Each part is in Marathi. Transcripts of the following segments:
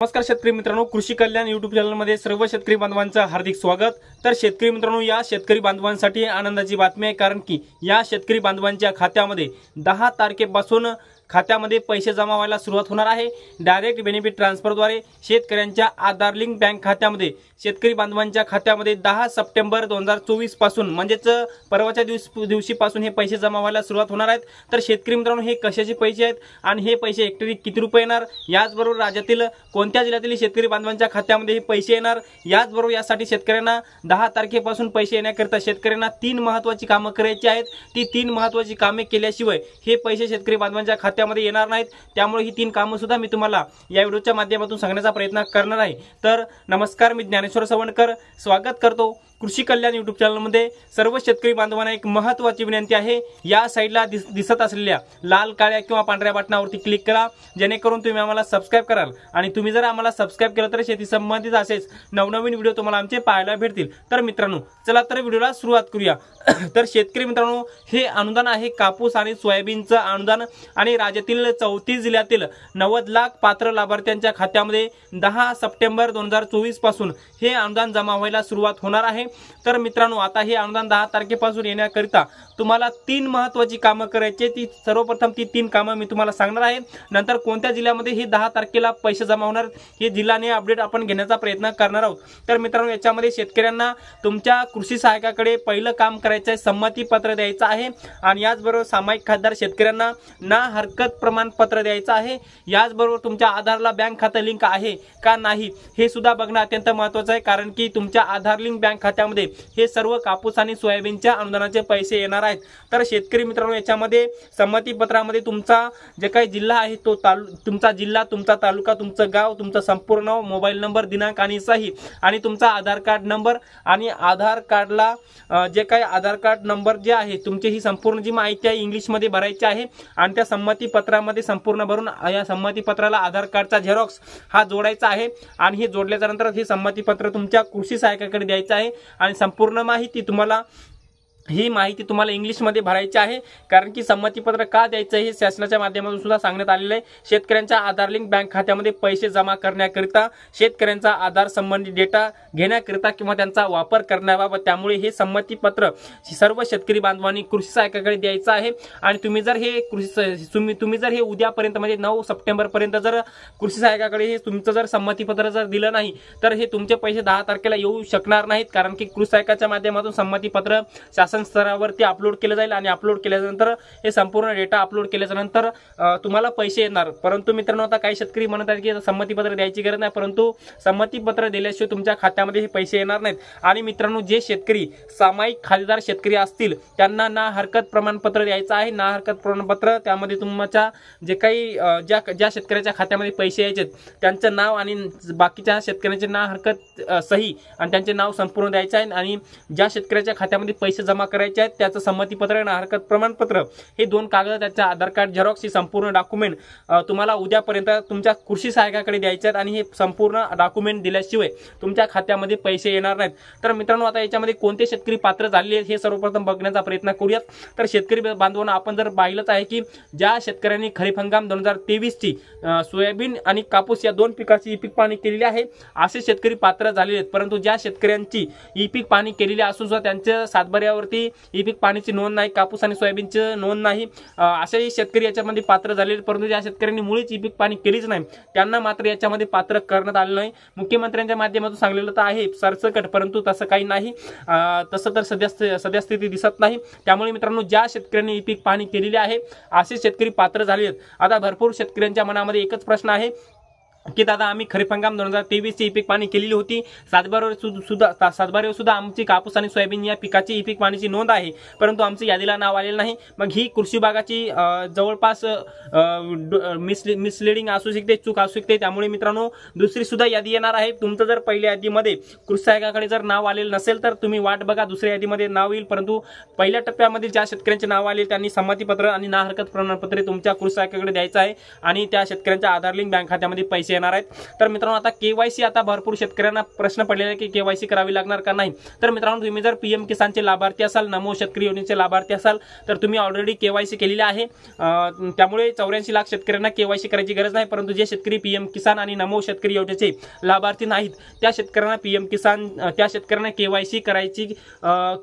नमस्कार शेतकरी मित्रांनो, कृषी कल्याण यूट्यूब चॅनलमध्ये सर्व शेतकरी बांधवांचं हार्दिक स्वागत। तर शेतकरी मित्रांनो, या शेतकरी बांधवांसाठी आनंदाची बातमी आहे, कारण की या शेतकरी बांधवांच्या खात्यामध्ये 10 तारखेपासून खात्यामध्ये पैसे जमा व्हायला सुरुवात होणार आहे। डायरेक्ट बेनिफिट ट्रान्सफरद्वारे शेतकऱ्यांच्या आधार लिंक बँक खात्यामध्ये शेतकरी बांधवांच्या खात्यामध्ये 10 सप्टेंबर 2024 पासून म्हणजेच परवाच्या दिवशीपासून हे पैसे जमा व्हायला सुरुवात होणार आहेत। तर शेतकरी मित्रांनो, हे कशाचे पैसे आहेत आणि हे पैसे हेक्टरी किती रुपये येणार, याचबरोबर राज्यातील कोणत्या जिल्ह्यातील शेतकरी बांधवांच्या खात्यामध्ये हे पैसे येणार, याचबरोबर यासाठी शेतकऱ्यांना 10 तारखेपासून पैसे येण्याकरिता शेतकऱ्यांना 3 महत्त्वाची कामे करायची आहेत। ती 3 महत्त्वाची कामे केल्याशिवाय हे पैसे शेतकरी बांधवांच्या खात्यामध्ये येणार नाहीत। त्यामुळे ही 3 कामे सुद्धा मी तुम्हाला या व्हिडिओच्या माध्यमातून सांगण्याचा प्रयत्न करणार आहे। तर नमस्कार, मी ज्ञानेश्वर सवणकर स्वागत करतो कृषी कल्याण यूट्यूब चॅनलमध्ये। सर्व शेतकरी बांधवांना एक महत्त्वाची विनंती आहे, या साईडला दिसत असलेल्या लाल काळ्या किंवा पांढऱ्या बटनावरती क्लिक करा, जेणेकरून तुम्ही आम्हाला सबस्क्राइब कराल। आणि तुम्ही जर आम्हाला सबस्क्राइब केलं तर शेती संबंधित असेच नवनवीन व्हिडिओ तुम्हाला आमचे पाहायला भेटतील। तर मित्रांनो, चला तर व्हिडिओला सुरुवात करूया। तर शेतकरी मित्रांनो, हे अनुदान आहे कापूस आणि सोयाबीनचं अनुदान, आणि राज्यातील 34 जिल्ह्यातील 90 लाख पात्र लाभार्थ्यांच्या खात्यामध्ये 10 सप्टेंबर 2024 पासून हे अनुदान जमा व्हायला सुरुवात होणार आहे। तर मित्रांनो, आता हे अनुदान 10 तारखेपासून येण्याकरिता तुम्हाला 3 महत्त्वाची कामे करायची। ती सर्वप्रथम 3 कामे मी तुम्हाला सांगणार आहे। नंतर कोणत्या जिल्ह्यामध्ये हे 10 तारखेला पैसे जमा होणार हे जिल्हाने अपडेट आपण घेण्याचा प्रयत्न करणार आहोत। तर मित्रांनो, याच्यामध्ये शेतकऱ्यांना तुमच्या कृषी सहाय्यकाकडे पहिलं काम करायचं आहे, संमती पत्र द्यायचं आहे। आणि याचबरोबर सामायिक खातेदार शेतकऱ्यांना ना हरकत प्रमाणपत्र द्यायचं आहे। याचबरोबर तुमच्या आधारला बँक खाते लिंक आहे का नाही हे सुद्धा बघणं अत्यंत महत्त्वाचं आहे, कारण की तुमच्या आधार लिंक बँक खात्यामध्ये हे सर्व कापूस आणि सोयाबीनच्या अनुदानाचे पैसे येणार आहेत। तर शेतकरी मित्रांनो, याच्यामध्ये संमती पत्रामध्ये तुमचा जे काही जिल्हा आहे तो तुमचा जिल्हा, तुमचा तालुका, तुमचं गाव, तुमचं संपूर्ण नाव, मोबाईल नंबर, दिनांक आणि सही, आणि तुमचा आधार कार्ड नंबर, आणि आधार कार्डला जे काही आधार कार्ड नंबर जे आहे तुमची ही संपूर्ण जी माहिती आहे इंग्लिशमध्ये भरायची आहे। आणि त्या संमती पत्रामध्ये संपूर्ण भरून या संमती पत्राला आधार कार्डचा झेरॉक्स हा जोडायचा आहे। आणि हे जोडल्याच्या नंतर हे संमती पत्र तुमच्या कृषी सहाय्यकाकडे द्यायचं आहे। आणि संपूर्ण माहिती तुम्हाला इंग्लिशमध्ये भरायची आहे, कारण की संमतीपत्र का द्यायचं हे शासनाच्या माध्यमातून सुद्धा सांगण्यात आलेलं आहे। शेतकऱ्यांच्या आधार लिंक बँक खात्यामध्ये पैसे जमा करण्याकरिता, शेतकऱ्यांचा आधार संबंधी डेटा घेण्याकरिता किंवा त्यांचा वापर करण्याबाबत, त्यामुळे हे संमतीपत्र सर्व शेतकरी बांधवांनी कृषी सहाय्यकाकडे द्यायचं आहे। आणि तुम्ही जर हे उद्यापर्यंत म्हणजे 9 सप्टेंबर पर्यंत जर कृषी सहाय्यकाकडे हे तुमचं जर संमतीपत्र जर दिलं नाही तर हे तुमचे पैसे 10 तारखेला येऊ शकणार नाहीत, कारण की कृषी सहाय्यकाच्या माध्यमातून संमतीपत्र स्तरावरती अपलोड केलं जाईल। आणि अपलोड केल्यानंतर हे संपूर्ण डेटा अपलोड केल्याच्या नंतर तुम्हाला पैसे येणार। परंतु मित्रांनो, आता काही शेतकरी म्हणत आहेत की संमतीपत्र द्यायची गरज नाही, परंतु संमतीपत्र दिल्याशिवाय तुमच्या खात्यामध्ये हे पैसे येणार नाहीत। आणि मित्रांनो, जे शेतकरी सामायिक खातेदार शेतकरी असतील त्यांना ना हरकत प्रमाणपत्र द्यायचं आहे। ना हरकत प्रमाणपत्र त्यामध्ये तुमच्या जे काही ज्या शेतकऱ्याच्या खात्यामध्ये पैसे यायचे त्यांचं नाव आणि बाकीच्या शेतकऱ्यांचे ना हरकत सही आणि त्यांचे नाव संपूर्ण द्यायचे आहे। आणि ज्या शेतकऱ्याच्या खात्यामध्ये पैसे जमा करायचे आहेत त्याचं संमतीपत्र आणि हरकत प्रमाणपत्र हे 2 कागद, त्याच्या आधार कार्ड झेरॉक्स ही संपूर्ण डॉक्युमेंट तुम्हाला उद्यापर्यंत तुमच्या कृषी सहाय्यकाकडे द्यायचे आहेत। आणि हे संपूर्ण डॉक्युमेंट दिल्याशिवाय तुमच्या खात्यामध्ये पैसे येणार नाहीत। तर मित्रांनो, आता याच्यामध्ये कोणते शेतकरी पात्र झाले हे सर्वप्रथम बघण्याचा प्रयत्न करूयात। तर शेतकरी बांधवांना आपण जर पाहिलंच आहे की ज्या शेतकऱ्यांनी खरीप हंगाम 2023 ची सोयाबीन आणि कापूस या 2 पिकाची ई पीक पाहणी केलेली आहे असे शेतकरी पात्र झालेले आहेत। परंतु ज्या शेतकऱ्यांची ई पीक पाहणी केलेली असून सुद्धा त्यांच्या सातबाऱ्यावरती ई पीक पाणीची नोंद नाही, कापूस आणि सोयाबीनची नोंद नाही, असेही शेतकरी याच्यामध्ये पात्र झाले। परंतु ज्या शेतकऱ्यांनी मुळीच ई पीक पाणी केलीच नाही त्यांना मात्र याच्यामध्ये पात्र करण्यात आलं नाही। मुख्यमंत्र्यांच्या माध्यमातून सांगलेलं तर आहे सरसकट, परंतु तसं काही नाही, तसं तर सद्यस्थिती दिसत नाही। त्यामुळे मित्रांनो, ज्या शेतकऱ्यांनी ई पीक पाहणी केलेली आहे असे शेतकरी पात्र झाले आहेत। आता भरपूर शेतकऱ्यांच्या मनामध्ये एकच प्रश्न आहे की दादा, आम्ही खरीप हंगाम 2023 ची ई पीक पाणी केलेली होती, सातबाऱ्यावर सुद्धा आमची कापूस आणि सोयाबीन या पिकाची ई पीक पाणीची नोंद आहे, परंतु आमचं यादीला नाव आलेलं नाही। मग ही कृषी विभागाची जवळपास मिसलिडिंग असू शकते, चूक असू शकते। त्यामुळे मित्रांनो, दुसरी सुद्धा यादी येणार आहे। तुमचं जर पहिल्या यादीमध्ये कृषी सहाय्यकाकडे जर नाव आलेलं नसेल तर तुम्ही वाट बघा, दुसऱ्या यादीमध्ये नाव येईल। परंतु पहिल्या टप्प्यामध्ये ज्या शेतकऱ्यांचे नाव आले त्यांनी संमतीपत्र आणि ना हरकत प्रमाणपत्र तुमच्या कृषी सहाय्यकाकडे द्यायचं आहे। आणि त्या शेतकऱ्यांच्या आधार लिंक बँक खात्यामध्ये पैसे पैसे येणार आहेत। तर मित्रांनो आता केवायसी आता भरपूर शेतकऱ्यांना प्रश्न पडलेला आहे की केवायसी करावी लागणार का नाही। तर मित्रांनो तुम्ही जर पीएम किसानचे लाभार्थी असाल, नमो शेतकरी योजनेचे लाभार्थी असाल तर तुम्ही ऑलरेडी केवायसी केलेली आहे। त्यामुळे 84 लाख शेतकऱ्यांना केवायसी करायची गरज नाही, परंतु जे शेतकरी पीएम किसान आणि नमो शेतकरी योजनेचे लाभार्थी नाहीत त्या शेतकऱ्यांना पीएम किसान त्या शेतकऱ्यांना केवायसी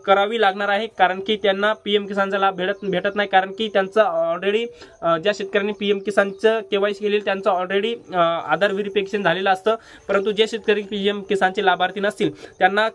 करावी लागणार आहे, कारण की त्यांना पीएम किसानचा लाभ भेटत नाही, कारण की त्यांचा ऑलरेडी ज्या शेतकऱ्यांनी पीएम किसानचं केवायसी केलेली त्यांचं ऑलरेडी आधार व्हेरिफिकेशन झालेलं असतं। परंतु जे शेतकरी पीएम किसानचे लाभार्थी नसतील त्यांना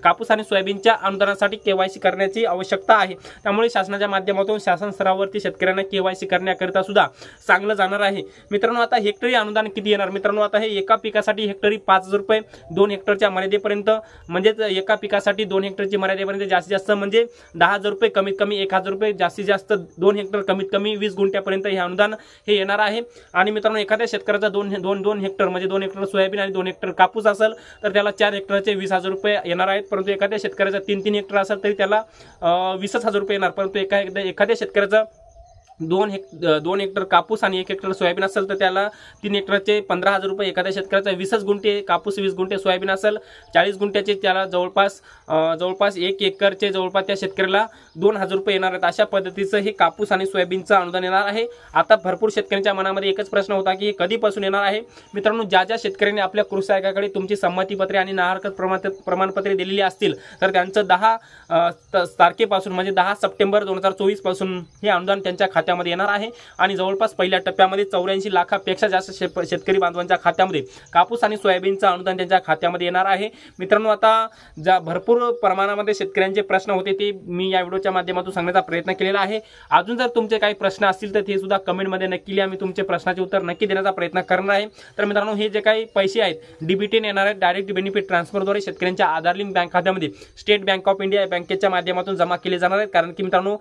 कापूस आणि सोयाबीनच्या अनुदानासाठी केवायसी करण्याची आवश्यकता आहे। त्यामुळे शासनाच्या माध्यमातून शासन स्तरावरती शेतकऱ्यांना केवायसी करण्याकरिता सुद्धा चांगलं जाणार आहे। मित्रांनो आता हेक्टरी अनुदान किती येणार? मित्रांनो आता हे एका पिकासाठी हेक्टरी 5,000 रुपये, 2 हेक्टरच्या मर्यादेपर्यंत म्हणजेच एका पिकासाठी 2 हेक्टरची मर्यादेपर्यंत जास्तीत जास्त म्हणजे 10,000 रुपये, कमीत कमी 1,000 रुपये, जास्तीत जास्त 2 हेक्टर कमीत कमी 20 गुंठ्यापर्यंत हे अनुदान हे येणार आहे। आणि मित्रांनो एखाद्या शेतकऱ्याचा 2 हेक्टर म्हणजे 2 हेक्टर सोयाबीन आणि 2 हेक्टर कापूस असेल तर त्याला 4 हेक्टरचे 20,000 रुपये येणार आहेत। परंतु एखाद्या शेतकऱ्याचा 3 हेक्टर असेल तरी त्याला 20,000 रुपये येणार। परंतु एखाद्या शेतकऱ्याचा 2 हेक्टर कापूस आणि 1 हेक्टर सोयाबीन असेल तर त्याला 3 हेक्टरचे 15,000 रुपये, एखाद्या शेतकऱ्याचा 20 गुंठे कापूस 20 गुंठे सोयाबीन असेल 40 गुंठ्याचे त्याला जवळपास 1 एकरचे जवळपास त्या शेतकऱ्याला 2,000 रुपये येणार आहेत। अशा पद्धतीचं हे कापूस आणि सोयाबीनचं अनुदान येणार आहे। आता भरपूर शेतकऱ्यांच्या मनामध्ये एकच प्रश्न होता की हे कधीपासून येणार आहे। मित्रांनो ज्या शेतकऱ्यांनी आपल्या कृषी आयोगाकडे तुमची संमतीपत्रे आणि नाहरकत प्रमाणपत्रे दिलेली असतील तर त्यांचं 10 तारखेपासून म्हणजे 10 सप्टेंबर 2024 पासून हे अनुदान त्यांच्या खात्यामध्ये येणार आहे। आणि जवळपास पहिल्या टप्प्यामध्ये 84 लाखापेक्षा जास्त शेतकरी बांधवांच्या खात्यामध्ये कापूस आणि सोयाबीनचं अनुदान त्यांच्या खात्यामध्ये येणार आहे। मित्रांनो आता ज्या भरपूर प्रमाणामध्ये शेतकऱ्यांचे प्रश्न होते ते मी या व्हिडिओच्या माध्यमातून सांगण्याचा प्रयत्न केलेला आहे। अजून जर तुमचे काही प्रश्न असतील तर ते सुद्धा कमेंटमध्ये नक्की लिहा, मी तुमचे प्रश्नाचे उत्तर नक्की देण्याचा प्रयत्न करणार आहे। तर मित्रांनो हे जे काही पैसे आहेत डीबीटीने येणार आहेत, डायरेक्ट बेनिफिट ट्रान्सफरद्वारे शेतकऱ्यांच्या आधार लिंक बँक खात्यामध्ये स्टेट बँक ऑफ इंडिया बँकेच्या माध्यमातून जमा केले जाणार आहेत। कारण की मित्रांनो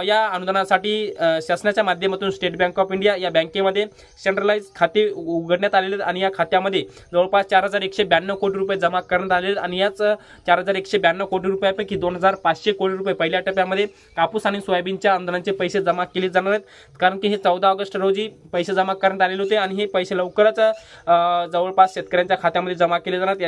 या अनुदानासाठी शासनाच्या माध्यमातून स्टेट बँक ऑफ इंडिया या बँकेमध्ये सेंट्रलाइज खाते उघडण्यात आलेले आणि या खात्यामध्ये जवळपास 4,192 कोटी रुपये जमा करण्यात आलेले आणि याच 4,192 कोटी रुपयापैकी 2,500 कोटी रुपये पहिल्या टप्प्यामध्ये कापूस आणि सोयाबीनच्या अनुदानाचे पैसे जमा केले जाणार आहेत। कारण की हे 14 ऑगस्ट रोजी पैसे जमा करण्यात आलेले होते आणि हे पैसे लवकरच जवळपास शेतकऱ्यांच्या खात्यामध्ये जमा केले जाणार।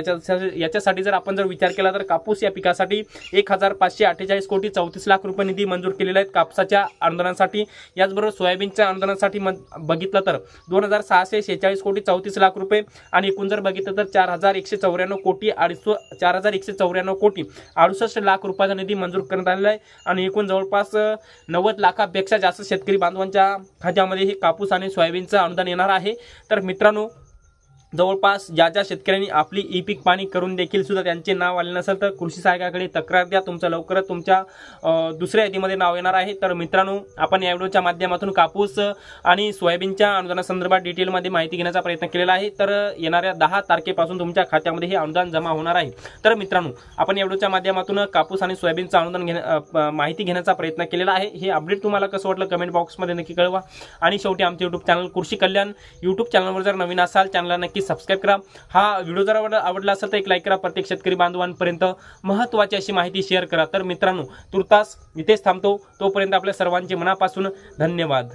याच्यासाठी जर आपण जर विचार केला तर कापूस या पिकासाठी 1,548 कोटी 34 लाख रुपये निधी मंजूर केलेला आहे कापसाच्या अनुदानासाठी। याचबरोबर सोयाबीनच्या अनुदानासाठी बघितलं तर 2,646 कोटी 34 लाख रुपये आणि एकूण जर बघितलं तर 4,194 कोटी 68 लाख रुपयाचा निधी मंजूर करण्यात आलेला आहे। आणि एकूण जवळपास 90 लाखापेक्षा जास्त शेतकरी बांधवांच्या खात्यामध्ये हे कापूस आणि सोयाबीनचं अनुदान येणार आहे। तर मित्रांनो जवळपास ज्या शेतकऱ्यांनी आपली ई पीक पाणी करून देखील सुद्धा त्यांचे नाव आले नसेल तर कृषी सहाय्यकाकडे तक्रार द्या, तुमचं लवकरच तुमच्या दुसऱ्या यादीमध्ये नाव येणार आहे। तर मित्रांनो आपण या व्हिडिओच्या माध्यमातून कापूस आणि सोयाबीनच्या अनुदानासंदर्भात डिटेलमध्ये माहिती घेण्याचा प्रयत्न केलेला आहे। तर येणाऱ्या 10 तारखेपासून तुमच्या खात्यामध्ये हे अनुदान जमा होणार आहे। तर मित्रांनो आपण या व्हिडिओच्या माध्यमातून कापूस आणि सोयाबीनचं अनुदान माहिती घेण्याचा प्रयत्न केलेला आहे। हे अपडेट तुम्हाला कसं वाटलं कमेंट बॉक्समध्ये नक्की कळवा। आणि शेवटी आमचे यूट्यूब चॅनल कृषी कल्याण यूट्यूब चॅनलवर जर नवीन असाल चॅनलला नक्की सबस्क्राइब करा। हा व्हिडिओ जर आवडला असेल तर एक लाईक करा, प्रत्येक शेतकरी बांधवांपर्यंत महत्त्वाची अशी माहिती शेअर करा। तर मित्रांनो तुर्तास इथेच थांबतो, तोपर्यंत आपल्या सर्वांचे मनापासून धन्यवाद।